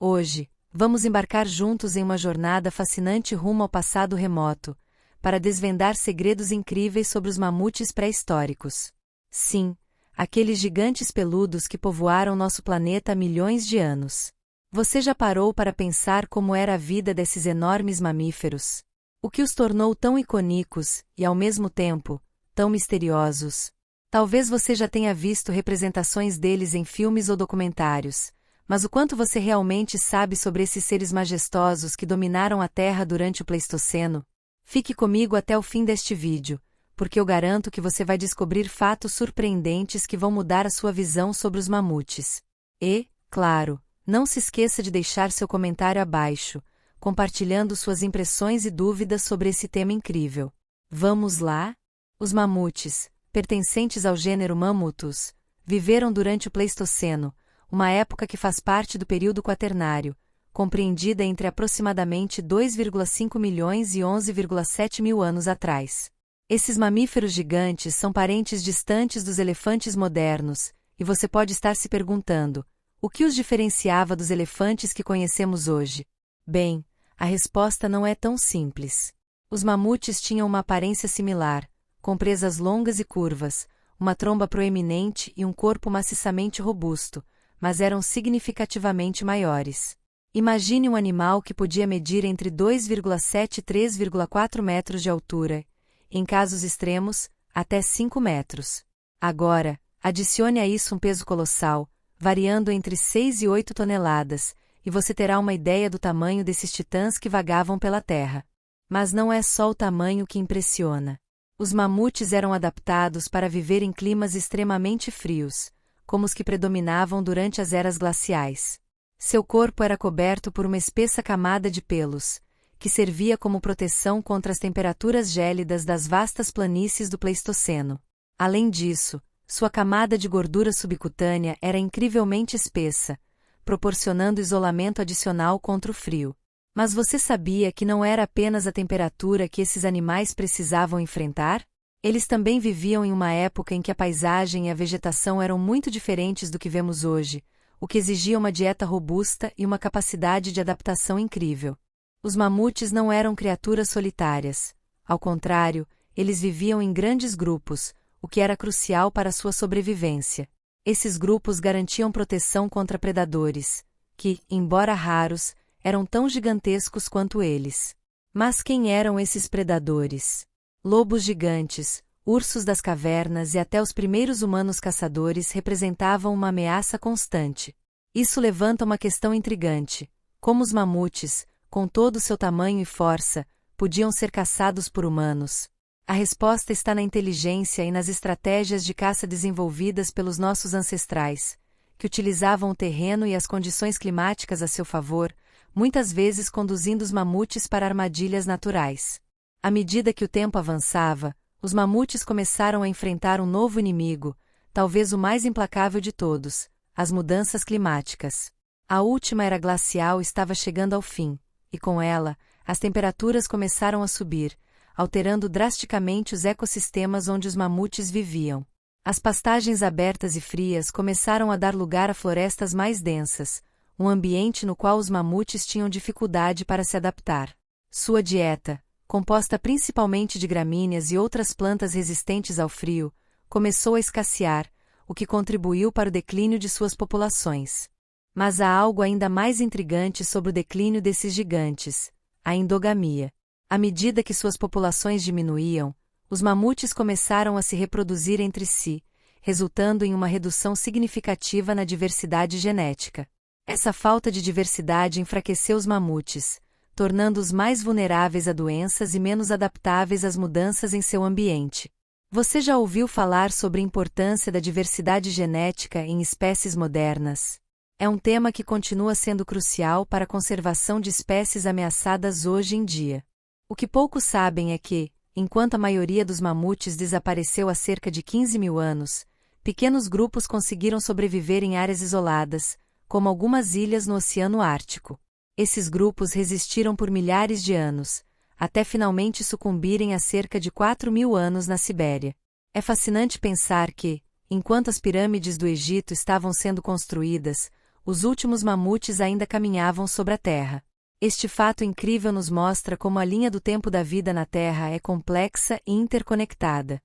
Hoje, vamos embarcar juntos em uma jornada fascinante rumo ao passado remoto, para desvendar segredos incríveis sobre os mamutes pré-históricos. Sim, aqueles gigantes peludos que povoaram nosso planeta há milhões de anos. Você já parou para pensar como era a vida desses enormes mamíferos? O que os tornou tão icônicos e, ao mesmo tempo, tão misteriosos? Talvez você já tenha visto representações deles em filmes ou documentários, mas o quanto você realmente sabe sobre esses seres majestosos que dominaram a Terra durante o Pleistoceno? Fique comigo até o fim deste vídeo, porque eu garanto que você vai descobrir fatos surpreendentes que vão mudar a sua visão sobre os mamutes. E, claro, não se esqueça de deixar seu comentário abaixo, compartilhando suas impressões e dúvidas sobre esse tema incrível. Vamos lá? Os mamutes, pertencentes ao gênero Mammuthus, viveram durante o Pleistoceno, uma época que faz parte do período Quaternário, compreendida entre aproximadamente 2,5 milhões e 11,7 mil anos atrás. Esses mamíferos gigantes são parentes distantes dos elefantes modernos, e você pode estar se perguntando: o que os diferenciava dos elefantes que conhecemos hoje? Bem, a resposta não é tão simples. Os mamutes tinham uma aparência similar, com presas longas e curvas, uma tromba proeminente e um corpo maciçamente robusto, mas eram significativamente maiores. Imagine um animal que podia medir entre 2,7 e 3,4 metros de altura, em casos extremos, até 5 metros. Agora, adicione a isso um peso colossal, variando entre 6 e 8 toneladas, e você terá uma ideia do tamanho desses titãs que vagavam pela Terra. Mas não é só o tamanho que impressiona. Os mamutes eram adaptados para viver em climas extremamente frios, como os que predominavam durante as eras glaciais. Seu corpo era coberto por uma espessa camada de pelos, que servia como proteção contra as temperaturas gélidas das vastas planícies do Pleistoceno. Além disso, sua camada de gordura subcutânea era incrivelmente espessa, proporcionando isolamento adicional contra o frio. Mas você sabia que não era apenas a temperatura que esses animais precisavam enfrentar? Eles também viviam em uma época em que a paisagem e a vegetação eram muito diferentes do que vemos hoje, o que exigia uma dieta robusta e uma capacidade de adaptação incrível. Os mamutes não eram criaturas solitárias. Ao contrário, eles viviam em grandes grupos, o que era crucial para sua sobrevivência. Esses grupos garantiam proteção contra predadores, que, embora raros, eram tão gigantescos quanto eles. Mas quem eram esses predadores? Lobos gigantes, ursos das cavernas e até os primeiros humanos caçadores representavam uma ameaça constante. Isso levanta uma questão intrigante: como os mamutes, com todo o seu tamanho e força, podiam ser caçados por humanos? A resposta está na inteligência e nas estratégias de caça desenvolvidas pelos nossos ancestrais, que utilizavam o terreno e as condições climáticas a seu favor, muitas vezes conduzindo os mamutes para armadilhas naturais. À medida que o tempo avançava, os mamutes começaram a enfrentar um novo inimigo, talvez o mais implacável de todos: as mudanças climáticas. A última era glacial estava chegando ao fim, e com ela, as temperaturas começaram a subir, alterando drasticamente os ecossistemas onde os mamutes viviam. As pastagens abertas e frias começaram a dar lugar a florestas mais densas, um ambiente no qual os mamutes tinham dificuldade para se adaptar. Sua dieta, composta principalmente de gramíneas e outras plantas resistentes ao frio, começou a escassear, o que contribuiu para o declínio de suas populações. Mas há algo ainda mais intrigante sobre o declínio desses gigantes: a endogamia. À medida que suas populações diminuíam, os mamutes começaram a se reproduzir entre si, resultando em uma redução significativa na diversidade genética. Essa falta de diversidade enfraqueceu os mamutes, tornando-os mais vulneráveis a doenças e menos adaptáveis às mudanças em seu ambiente. Você já ouviu falar sobre a importância da diversidade genética em espécies modernas? É um tema que continua sendo crucial para a conservação de espécies ameaçadas hoje em dia. O que poucos sabem é que, enquanto a maioria dos mamutes desapareceu há cerca de 15 mil anos, pequenos grupos conseguiram sobreviver em áreas isoladas, como algumas ilhas no Oceano Ártico. Esses grupos resistiram por milhares de anos, até finalmente sucumbirem há cerca de 4 mil anos na Sibéria. É fascinante pensar que, enquanto as pirâmides do Egito estavam sendo construídas, os últimos mamutes ainda caminhavam sobre a Terra. Este fato incrível nos mostra como a linha do tempo da vida na Terra é complexa e interconectada.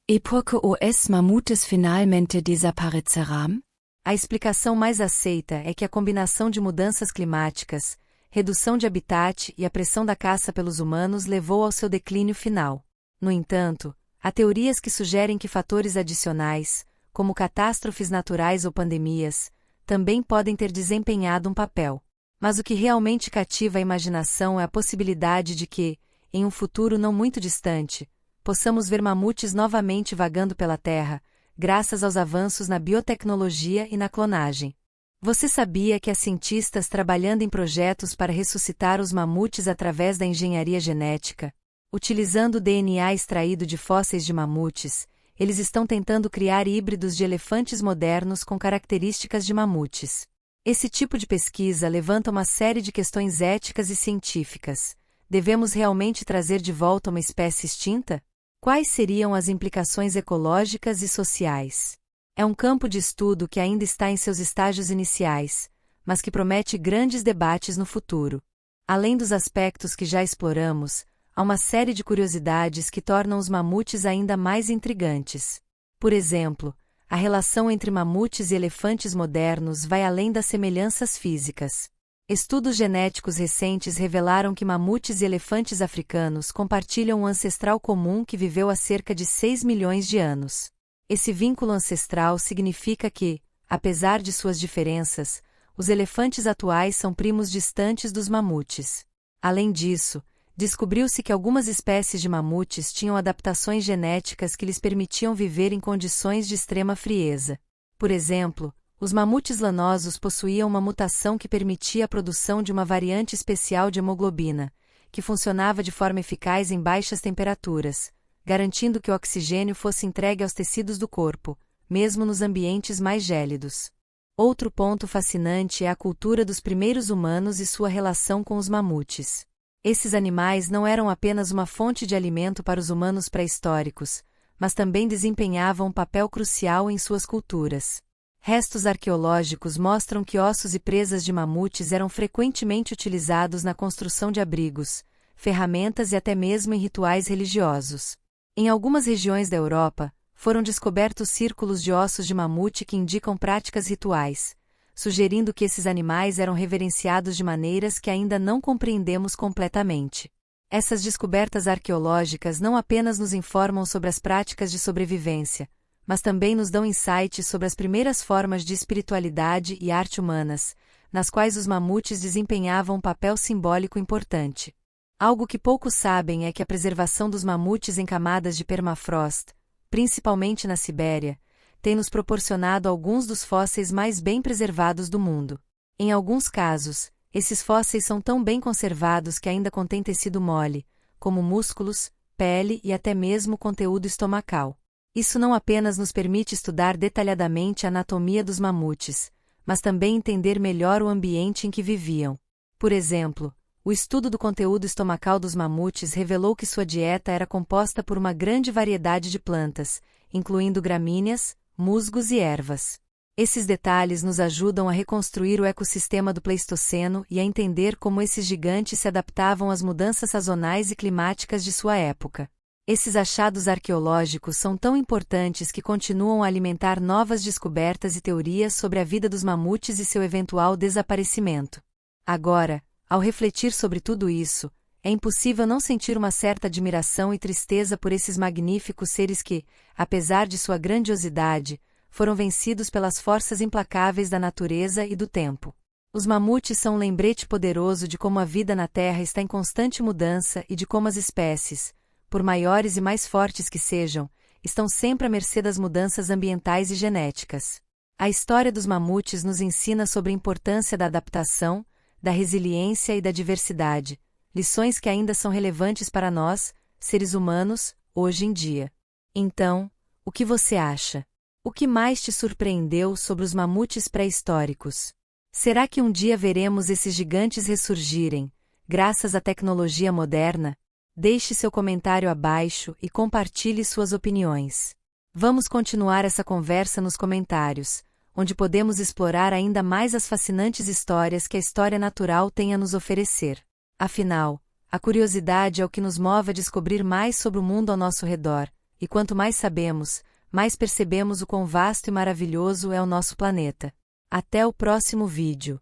E por que os mamutes finalmente desaparecerão? A explicação mais aceita é que a combinação de mudanças climáticas, redução de habitat e a pressão da caça pelos humanos levou ao seu declínio final. No entanto, há teorias que sugerem que fatores adicionais, como catástrofes naturais ou pandemias, também podem ter desempenhado um papel. Mas o que realmente cativa a imaginação é a possibilidade de que, em um futuro não muito distante, possamos ver mamutes novamente vagando pela Terra, graças aos avanços na biotecnologia e na clonagem. Você sabia que há cientistas trabalhando em projetos para ressuscitar os mamutes através da engenharia genética? Utilizando o DNA extraído de fósseis de mamutes, eles estão tentando criar híbridos de elefantes modernos com características de mamutes. Esse tipo de pesquisa levanta uma série de questões éticas e científicas. Devemos realmente trazer de volta uma espécie extinta? Quais seriam as implicações ecológicas e sociais? É um campo de estudo que ainda está em seus estágios iniciais, mas que promete grandes debates no futuro. Além dos aspectos que já exploramos, há uma série de curiosidades que tornam os mamutes ainda mais intrigantes. Por exemplo, a relação entre mamutes e elefantes modernos vai além das semelhanças físicas. Estudos genéticos recentes revelaram que mamutes e elefantes africanos compartilham um ancestral comum que viveu há cerca de 6 milhões de anos. Esse vínculo ancestral significa que, apesar de suas diferenças, os elefantes atuais são primos distantes dos mamutes. Além disso, descobriu-se que algumas espécies de mamutes tinham adaptações genéticas que lhes permitiam viver em condições de extrema frieza. Por exemplo, os mamutes lanosos possuíam uma mutação que permitia a produção de uma variante especial de hemoglobina, que funcionava de forma eficaz em baixas temperaturas, garantindo que o oxigênio fosse entregue aos tecidos do corpo, mesmo nos ambientes mais gélidos. Outro ponto fascinante é a cultura dos primeiros humanos e sua relação com os mamutes. Esses animais não eram apenas uma fonte de alimento para os humanos pré-históricos, mas também desempenhavam um papel crucial em suas culturas. Restos arqueológicos mostram que ossos e presas de mamutes eram frequentemente utilizados na construção de abrigos, ferramentas e até mesmo em rituais religiosos. Em algumas regiões da Europa, foram descobertos círculos de ossos de mamute que indicam práticas rituais, sugerindo que esses animais eram reverenciados de maneiras que ainda não compreendemos completamente. Essas descobertas arqueológicas não apenas nos informam sobre as práticas de sobrevivência, mas também nos dão insights sobre as primeiras formas de espiritualidade e arte humanas, nas quais os mamutes desempenhavam um papel simbólico importante. Algo que poucos sabem é que a preservação dos mamutes em camadas de permafrost, principalmente na Sibéria, tem nos proporcionado alguns dos fósseis mais bem preservados do mundo. Em alguns casos, esses fósseis são tão bem conservados que ainda contêm tecido mole, como músculos, pele e até mesmo conteúdo estomacal. Isso não apenas nos permite estudar detalhadamente a anatomia dos mamutes, mas também entender melhor o ambiente em que viviam. Por exemplo, o estudo do conteúdo estomacal dos mamutes revelou que sua dieta era composta por uma grande variedade de plantas, incluindo gramíneas, musgos e ervas. Esses detalhes nos ajudam a reconstruir o ecossistema do Pleistoceno e a entender como esses gigantes se adaptavam às mudanças sazonais e climáticas de sua época. Esses achados arqueológicos são tão importantes que continuam a alimentar novas descobertas e teorias sobre a vida dos mamutes e seu eventual desaparecimento. Agora, ao refletir sobre tudo isso, é impossível não sentir uma certa admiração e tristeza por esses magníficos seres que, apesar de sua grandiosidade, foram vencidos pelas forças implacáveis da natureza e do tempo. Os mamutes são um lembrete poderoso de como a vida na Terra está em constante mudança e de como as espécies, por maiores e mais fortes que sejam, estão sempre à mercê das mudanças ambientais e genéticas. A história dos mamutes nos ensina sobre a importância da adaptação, da resiliência e da diversidade, lições que ainda são relevantes para nós, seres humanos, hoje em dia. Então, o que você acha? O que mais te surpreendeu sobre os mamutes pré-históricos? Será que um dia veremos esses gigantes ressurgirem, graças à tecnologia moderna? Deixe seu comentário abaixo e compartilhe suas opiniões. Vamos continuar essa conversa nos comentários. onde podemos explorar ainda mais as fascinantes histórias que a história natural tem a nos oferecer. Afinal, a curiosidade é o que nos move a descobrir mais sobre o mundo ao nosso redor, e quanto mais sabemos, mais percebemos o quão vasto e maravilhoso é o nosso planeta. Até o próximo vídeo.